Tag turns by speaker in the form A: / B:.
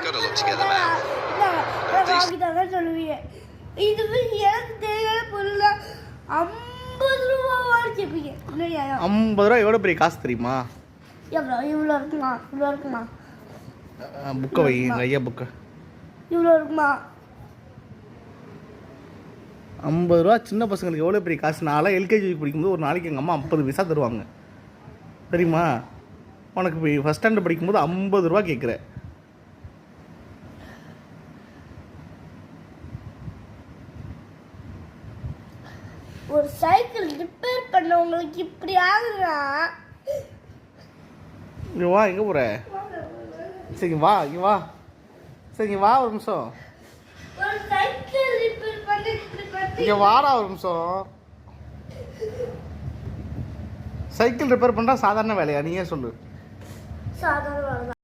A: got to look together, man.
B: நான் சொல்லுவீங்க இதுவே எனக்கு தேவையான பொருள் 50 ரூபாவான்னு கேட்பீங்க.
C: 50 ரூபா எவ்வளோ பெரிய காசு தெரியுமா?
B: இவ்வளோ இருக்குமா? இவ்வளோ இருக்குமா?
C: புக்கை வை, எங்கள் ஐயா புக்கை.
B: இவ்வளோ இருக்குமா?
C: 50 ரூபா சின்ன பசங்களுக்கு எவ்வளோ பெரிய காசு. நான்லாம் எல்கேஜி படிக்கும்போது ஒரு நாளைக்கு எங்கள் அம்மா 50 பைசா தருவாங்க தெரியுமா? உனக்கு இப்போ ஃபஸ்ட் ஸ்டாண்டர்ட் படிக்கும்போது 50 ரூபா கேட்குற.
B: ஒரு சைக்கிள் ரிப்பேர் பண்ணவங்களுக்கு இப்படி ஆகுறா.
C: இங்கே வா, எங்கே போகிற? சரி வா, இங்கே வா. சரி இங்கே வா ஒரு நிமிஷம்.
B: ஒரு சைக்கிள் ரிப்பேர் பண்ணி
C: இங்கே வாடா ஒரு நிமிஷம். சைக்கிள் ரிப்பேர் பண்ணுறா சாதாரண வேலையா? நீயே சொல்லு.
B: சாதாரண